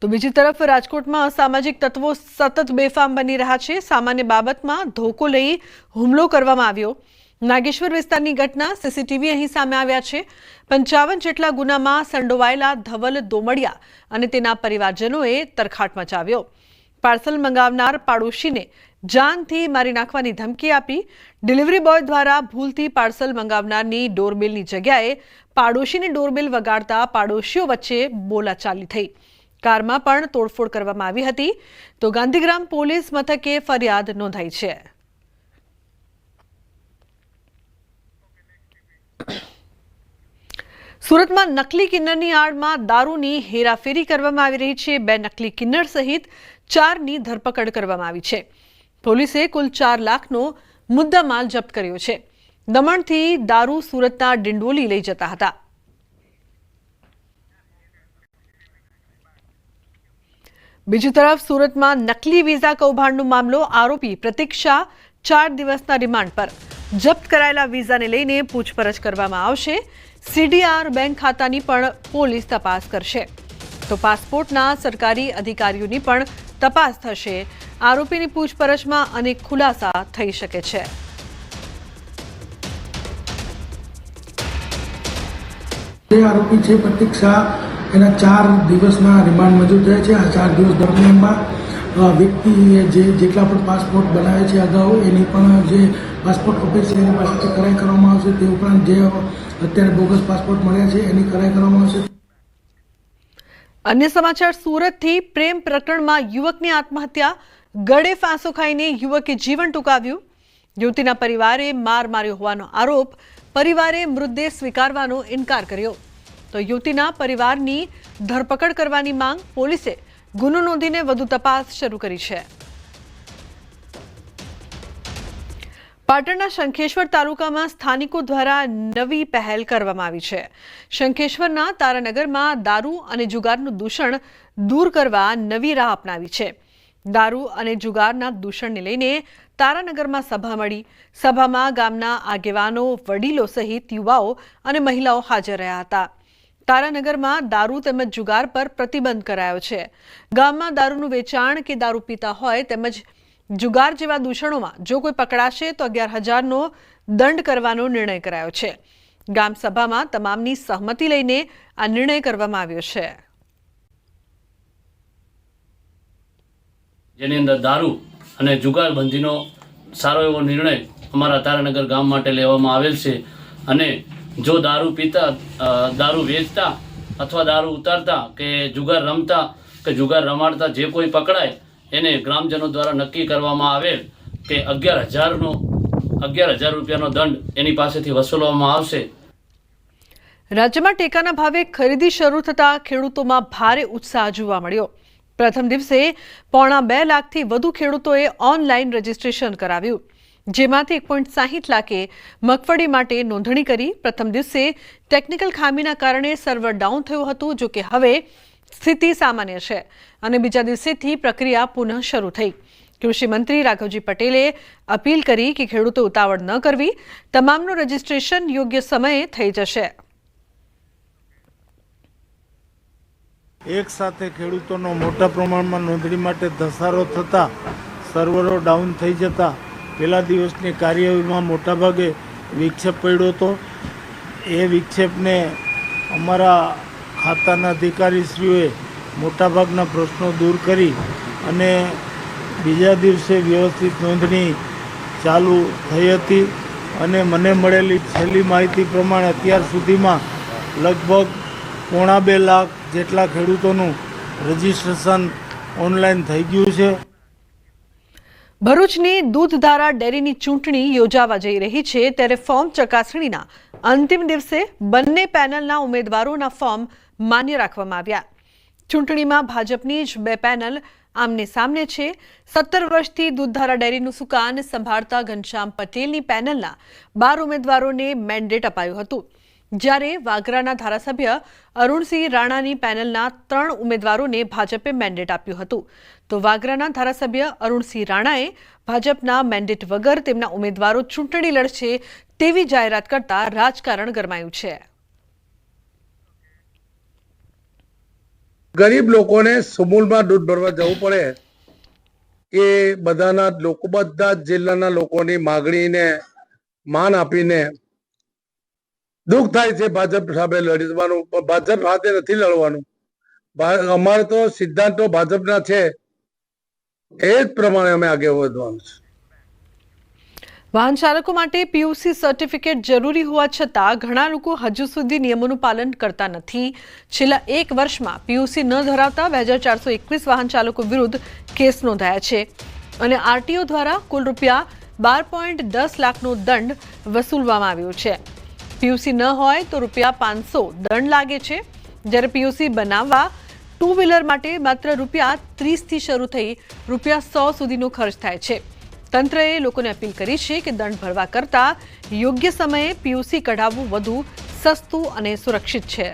તો બીજી તરફ રાજકોટમાં અસામાજિક તત્વો સતત બેફામ બની રહ્યા છે। સામાન્ય બાબતમાં ધોકો લઈ હુમલો કરવામાં આવ્યો। નાગેશ્વર વિસ્તારની ઘટના સીસીટીવી અહીં સામે આવ્યા છે। 55 જેટલા ગુનામાં સંડોવાયેલા ધવલ દોમડિયા અને તેના પરિવારજનોએ તરખાટ મચાવ્યો। પાર્સલ મંગાવનાર પાડોશીને જાનથી મારી નાખવાની ધમકી આપી। ડિલિવરી બોય દ્વારા ભૂલથી પાર્સલ મંગાવનારની ડોરબેલની જગ્યાએ પાડોશીની ડોરબેલ વગાડતા પાડોશીઓ વચ્ચે બોલાચાલી થઈ। કારમાં પણ તોડફોડ કરવામાં આવી હતી। તો ગાંધીગ્રામ પોલીસ મથકે ફરિયાદ નોંધાઈ છે। સુરતમાં નકલી કિન્નરની આડમાં દારૂની હેરાફેરી કરવામાં આવી રહી છે। 2 નકલી કિન્નર સહિત 4ની ધરપકડ કરવામાં આવી છે। પોલીસે કુલ 4 લાખનો મુદ્દામાલ જપ્ત કર્યો છે। દમણથી દારૂ સુરતના ડિંડોલી લઈ જતા હતા। બીજી તરફ સુરતમાં નકલી વિઝા કૌભાંડનો મામલો। આરોપી પ્રતીક શાહ 4 દિવસના રિમાન્ડ પર। જપ્ત કરાયેલા વિઝાને લઈને પૂછપરછ કરવામાં આવશે। સીડીઆર બેંક ખાતાની પણ પોલીસ તપાસ કરશે। તો પાસપોર્ટના સરકારી અધિકારીઓની પણ તપાસ થશે। આરોપીની પૂછપરછમાં અનેક ખુલાસા થઈ શકે છે। આરોપી છે પ્રતીક શાહ, એના 4 દિવસના રિમાન્ડ મંજૂર થયા છે। આ 4 દિવસ દરમિયાનમાં વ્યક્તિએ જેટલા પણ પાસપોર્ટ બનાવે છે અગાઉ એની પણ જે પાસપોર્ટ ઓફિસ છે એની પાસેથી કરાઈ કરવામાં આવશે। તે ઉપરાંત જે અત્યારે બોગસ પાસપોર્ટ મળ્યા છે એની કરાઈ કરવામાં આવશે। અન્ય સમાચાર સુરતથી પ્રેમ પ્રકરણમાં યુવકની આત્મહત્યા। ગળે ફાંસો ખાઈને યુવકે જીવન ટૂંકાવ્યું। યુવતીના પરિવારે માર માર્યો હોવાનો આરોપ। પરિવારે મૃતદેહ સ્વીકારવાનો ઇનકાર કર્યો। તો યુવતીના પરિવારની ધરપકડ કરવાની માંગ। પોલીસે ગુનો નોંધીને વધુ તપાસ શરૂ કરી છે। પાટણના શંખેશ્વર તાલુકામાં સ્થાનિકો દ્વારા નવી પહેલ કરવામાં આવી છે। શંખેશ્વરના તારાનગરમાં દારૂ અને જુગારનું દૂષણ દૂર કરવા નવી રાહ અપનાવી છે। દારૂ અને જુગારના દૂષણને લઈને તારાનગરમાં સભા મળી। સભામાં ગામના આગેવાનો, વડીલો સહિત યુવાઓ અને મહિલાઓ હાજર રહ્યા હતા। તારાનગરમાં દારૂ તેમજ જુગાર પર પ્રતિબંધ કરાયો છે। ગામમાં દારૂનું વેચાણ કે દારૂ પીતા હોય તેમજ જુગાર જેવા દૂષણોમાં જો કોઈ પકડાશે તો 11,000નો દંડ કરવાનો નિર્ણય કરાયો છે। ગામ સભામાં તમામની સહમતિ લઈને આ નિર્ણય કરવામાં આવ્યો છે। જેની અંદર દારૂ અને જુગાર બંધીનો સારો એવો નિર્ણય અમારા તારાનગર ગામ માટે લેવામાં આવેલ છે। અને જો દારૂ પીતા, દારૂ વેચતા અથવા દારૂ ઉતારતા કે જુગાર રમતા કે જુગાર રમાડતા જે કોઈ પકડાય એને ગ્રામજનો દ્વારા નક્કી કરવામાં આવેલ કે 11,000 રૂપિયાનો દંડ એની પાસેથી વસૂલવામાં આવશે। રાજ્યમાં ટેકાના ભાવે ખરીદી શરૂ થતા ખેડૂતોમાં ભારે ઉત્સાહ જોવા મળ્યો। પ્રથમ દિવસે 2.5 લાખથી વધુ ખેડૂતોએ ઓનલાઈન રજીસ્ટ્રેશન કરાવ્યું, જેમાંથી 1.60 લાખે મગફળી માટે નોંધણી કરી। પ્રથમ દિવસે ટેકનિકલ ખામીના કારણે સર્વર ડાઉન થયું હતું, જો કે હવે સ્થિતિ સામાન્ય છે અને બીજા દિવસેથી પ્રક્રિયા પુનઃ શરૂ થઈ। કૃષિ મંત્રી રાઘવજી પટેલે અપીલ કરી કે ખેડૂતો ઉતાવળ ન કરવી, તમામનું રજીસ્ટ્રેશન યોગ્ય સમયે થઈ જશે। એક સાથે ખેડૂતોનો મોટા પ્રમાણમાં નોંધણી માટે ધસારો થતાં સર્વરો ડાઉન થઈ જતા પહેલા દિવસની કાર્યવાહીમાં મોટાભાગે વિક્ષેપ પડ્યો હતો। એ વિક્ષેપને અમારા ખાતાના અધિકારીશ્રીઓએ મોટાભાગના પ્રશ્નો દૂર કરી અને બીજા દિવસે વ્યવસ્થિત નોંધણી ચાલુ થઈ હતી। અને મને મળેલી છેલ્લી માહિતી પ્રમાણે અત્યાર સુધીમાં લગભગ 2.5 લાખ જેટલા ખેડૂતોનું રજીસ્ટ્રેશન ઓનલાઈન થઈ ગયું છે। ભરૂચની દૂધધારા ડેરીની ચૂંટણી યોજાવા જઈ રહી છે, ત્યારે ફોર્મ ચકાસણીના અંતિમ દિવસે બંને પેનલના ઉમેદવારોના ફોર્મ માન્ય રાખવામાં આવ્યા। ચૂંટણીમાં ભાજપની જ 2 પેનલ આમને સામને છે। 17 વર્ષથી દૂધધારા ડેરીનું સુકાન સંભાળતા ઘનશ્યામ પટેલની પેનલના 12 ઉમેદવારોને મેન્ડેટ અપાયું હતું, જ્યારે વાગરાના ધારાસભ્ય અરુણસિંહ રાણાની પેનલના 3 ઉમેદવારોને ભાજપે મેન્ડેટ આપ્યું હતું। તો વાગરાના ધારાસભ્ય અરુણસિંહ રાણાએ ભાજપના મેન્ડેટ વગર તેમના ઉમેદવારો ચૂંટણી લડશે તેવી જાહેરાત કરતા રાજકારણ ગરમાયું છે। ગરીબ લોકોને સમૂલમાં દૂધ ભરવા જવું પડે એ બધા જ જિલ્લાના લોકોની માગણીને માન આપીને દુઃખ થાય છે ભાજપ સામે લડવાનું, પણ ભાજપ સાથે નથી લડવાનું. અમારે તો સિદ્ધાંતો ભાજપના છે, એ જ પ્રમાણે અમે આગળ વધવાનું છે. વાહન ચાલકો માટે પીયુસી સર્ટિફિકેટ જરૂરી હોવા છતાં ઘણા લોકો હજુ સુધી નિયમોનું પાલન કરતા નથી. છેલ્લા 1 વર્ષમાં પીયુસી ન ધરાવતા 2421 વાહન ચાલકો વિરુદ્ધ કેસ નોંધાયા છે અને આરટીઓ દ્વારા કુલ રૂપિયા 12.10 લાખનો દંડ વસૂલવામાં આવ્યો છે. પીયુસી ન હોય તો રૂપિયા 500 દંડ લાગે છે, જ્યારે પીયુસી બનાવવા 2 વ્હીલર માટે માત્ર રૂપિયા 30 થી શરૂ થઈ રૂપિયા 100 સુધીનો ખર્ચ થાય છે. તંત્રએ લોકોને અપીલ કરી છે કે દંડ ભરવા કરતા યોગ્ય સમયે પીયુસી કઢાવવું વધુ સસ્તું અને સુરક્ષિત છે.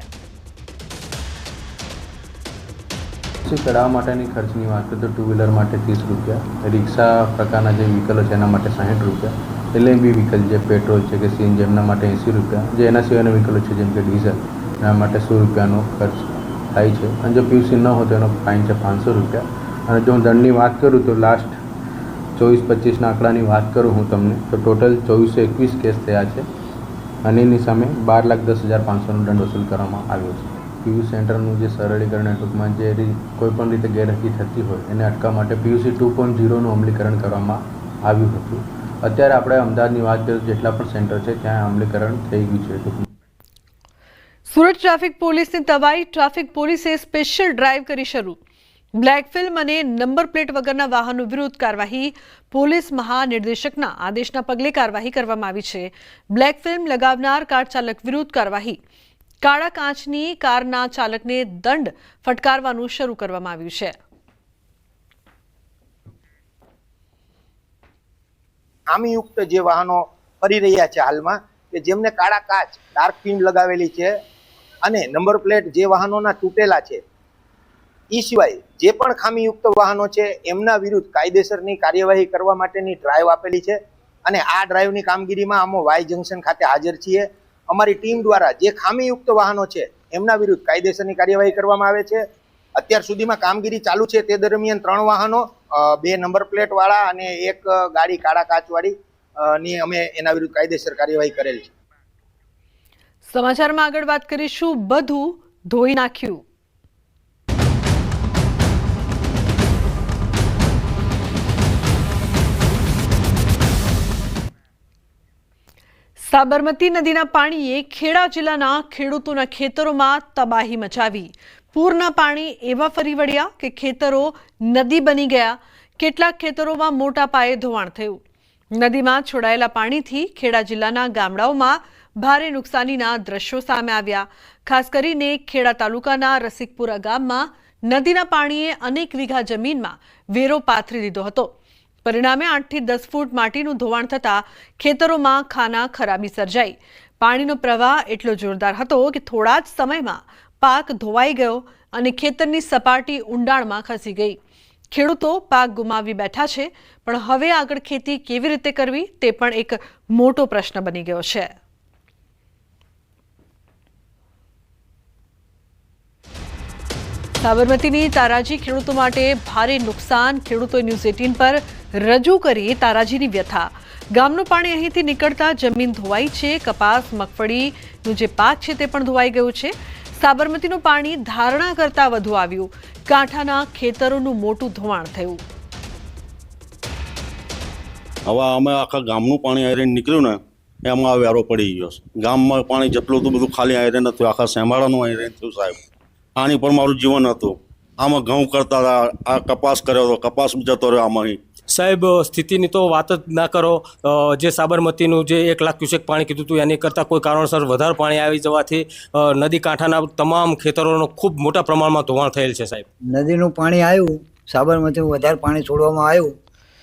કઢાવવા માટેની ખર્ચની વાત કરીએ તો 2 વ્હીલર માટે 30 રૂપિયા, રિક્ષા પ્રકારના જે વ્હીકલો છે એના માટે 60 રૂપિયા, LMB વ્હીકલ જે પેટ્રોલ છે કે સીએનજી એમના માટે 80 રૂપિયા, જે એના સિવાયના વ્હીકલો છે જેમ કે ડીઝલ એના માટે 100 રૂપિયાનો ખર્ચ થાય છે. અને જો પીયુસી ન હોય તો એનો ફાઇન છે 500 રૂપિયા. અને જો હું દંડની વાત કરું તો લાસ્ટ 24-25ના આંકડાની વાત કરું હું તમને તો ટોટલ 2421 કેસ થયા છે અને એની સામે 12,10,500નો દંડ વસૂલ કરવામાં આવ્યો છે. પીયુસી સેન્ટરનું જે સરળીકરણ ટૂંકમાં જે કોઈપણ રીતે ગેરરીતિ થતી હોય એને અટકાવવા માટે પીયુસી 2.0નું અમલીકરણ કરવામાં આવ્યું હતું. અત્યારે આપણે અમદાવાદની વાત કરીએ જેટલા પણ સેન્ટર છે ત્યાં અમલીકરણ થઈ ગયું છે. ટૂંકમાં સુરત ટ્રાફિક પોલીસની તવાઈ. ટ્રાફિક પોલીસે સ્પેશિયલ ડ્રાઈવ કરી શરૂ. બ્લેક ફિલ્મ અને નંબર પ્લેટ વગરના વાહનો વિરુદ્ધ કાર્યવાહી. પોલીસ મહાનિર્દેશકના આદેશના પગલે કાર્યવાહી કરવામાં આવી છે. બ્લેક ફિલ્મ લગાવનાર કાર ચાલક વિરુદ્ધ કાર્યવાહી. કાળા કાચની કારના ચાલકને દંડ ફટકારવાનું શરૂ કરવામાં આવ્યું છે. ખામીયુક્ત જે વાહનો ફરી રહ્યા છે હાલમાં કે જેમને કાળા કાચ ડાર્ક ફિલ્મ લગાવેલી છે અને નંબર પ્લેટ જે વાહનોના તૂટેલા છે એ સિવાય જે પણ ખામીયુક્ત વાહનો છે એમના વિરુદ્ધ કાયદેસરની કાર્યવાહી કરવા માટેની ડ્રાઈવ આપેલી છે અને આ ડ્રાઈવની કામગીરીમાં અમે વાય જંકશન ખાતે હાજર છીએ. અમારી ટીમ દ્વારા જે ખામીયુક્ત વાહનો છે એમના વિરુદ્ધ કાયદેસરની કાર્યવાહી કરવામાં આવે છે. અત્યાર સુધીમાં કામગીરી ચાલુ છે તે દરમિયાન 3 વાહનો, 2 નંબર પ્લેટ વાળા અને 1 ગાડી કાળા કાચ વાળી ની અમે એના વિરુદ્ધ કાયદેસર કાર્યવાહી કરેલ છે. સમાચારમાં આગળ વાત કરીશું. બધું ધોઈ નાખ્યું. સાબરમતી નદીના પાણીએ ખેડા જિલ્લાના ખેડૂતોના ખેતરોમાં તબાહી મચાવી. પૂરના પાણી એવા ફરી વળ્યા કે ખેતરો નદી બની ગયા. કેટલાક ખેતરોમાં મોટા પાયે ધોવાણ થયું. નદીમાં છોડાયેલા પાણીથી ખેડા જિલ્લાના ગામડાઓમાં ભારે નુકસાનીના દ્રશ્યો સામે આવ્યા. ખાસ કરીને ખેડા તાલુકાના રસિકપુરા ગામમાં નદીના પાણીએ અનેક વીઘા જમીનમાં વેરો પાથરી દીધો હતો. પરિણામે 8 થી 10 ફૂટ માટીનું ધોવાણ થતાં ખેતરોમાં ખાના ખરાબી સર્જાઈ. પાણીનો પ્રવાહ એટલો જોરદાર હતો કે થોડા જ સમયમાં પાક ધોવાઈ ગયો અને ખેતરની સપાટી ઊંડાણમાં ખસી ગઈ. ખેડૂતો પાક ગુમાવી બેઠા છે, પણ હવે આગળ ખેતી કેવી રીતે કરવી તે પણ એક મોટો પ્રશ્ન બની ગયો છે. સાબરમતીની તારાજી ખેડૂતો માટે ભારે નુકસાન. ખેડૂતોએ ન્યૂઝ 18 પર રજૂ કરી તારાજીની વ્યથા. ગામનું પાણી અહીંથી નીકળતા જમીન ધોવાઈ છે. કપાસ, મગફળીનું જે પાક છે તે પણ ધોવાઈ ગયું છે. સાબરમતીનું પાણી ધારણા કરતા વધુ આવ્યું. કાંઠાના ખેતરોનું મોટું ધોવાણ થયું. હવે અમે આખા ગામનું પાણી આયરન નીકળ્યું ને એમાં વેરો પડી ગયો. ગામમાં પાણી જેટલું હતું બધું ખાલી આયરન હતું, આખા શેમાળાનું આયરન થયું સાહેબ. આની પર મારું જીવન હતું. આમાં ઘઉં કરતા હતા, આ કપાસ કર્યો હતો, કપાસ જતો રહ્યો આમાં. સાહેબ સ્થિતિની તો વાત જ ના કરો. જે સાબરમતીનું જે 1 લાખ ક્યુસેક પાણી કીધું હતું એની કરતાં કોઈ કારણસર વધારે પાણી આવી જવાથી નદી કાંઠાના તમામ ખેતરોનો ખૂબ મોટા પ્રમાણમાં ધોવાણ થયેલ છે સાહેબ. નદીનું પાણી આવ્યું, સાબરમતીનું વધારે પાણી છોડવામાં આવ્યું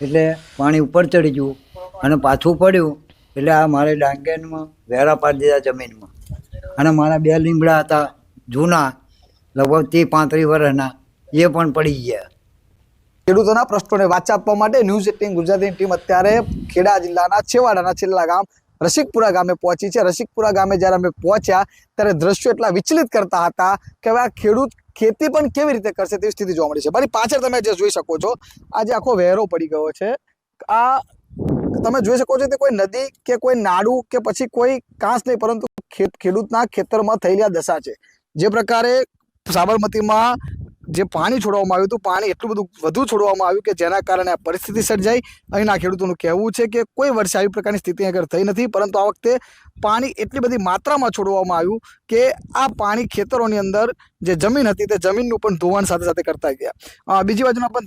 એટલે પાણી ઉપર ચડી ગયું અને પાછું પડ્યું એટલે આ મારે ડાંગેનમાં વેરા પાડી દીધા જમીનમાં. અને મારા 2 લીમડા હતા જૂના, લગભગ 30-35 વર્ષના, એ પણ પડી ગયા. ખેડૂતોના પ્રશ્નોને વાચા આપવા માટે ન્યૂઝ 18 ગુજરાતીની ટીમ અત્યારે ખેડા જિલ્લાના છેવાડાના છેલ્લા ગામ રસિકપુરા ગામે પહોંચી છે. રસિકપુરા ગામે જ્યારે અમે પહોંચ્યા ત્યારે દ્રશ્યો એટલા વિચલિત કરતા હતા કે હવે આ ખેડૂત ખેતી પણ કેવી રીતે કરશે તેવી સ્થિતિ જોવા મળી છે. મારી પાછળ તમે જે જોઈ શકો છો, આ જે આખો વહેરો પડી ગયો છે, આ તમે જોઈ શકો છો તે કોઈ નદી કે કોઈ નાળું કે પછી કોઈ કાંસ નહીં, પરંતુ ખેડૂતના ખેતરમાં થયેલી આ દશા છે. જે પ્રકારે સાબરમતીમાં જે પાણી છોડવામાં આવ્યું હતું, પાણી એટલું બધું વધુ છોડવામાં આવ્યું કે જેના કારણે આ પરિસ્થિતિ સર્જાઈ. અહીંના ખેડૂતોનું કહેવું છે કે કોઈ વર્ષે આવી પ્રકારની સ્થિતિ આગળ થઈ નથી, પરંતુ આ વખતે પાણી એટલી બધી માત્રામાં છોડવામાં આવ્યું કે આ પાણી ખેતરોની અંદર જે જમીન હતી તે જમીનનું પણ ધોવાણ સાથે સાથે કરતા ગયા. બીજી બાજુના પણ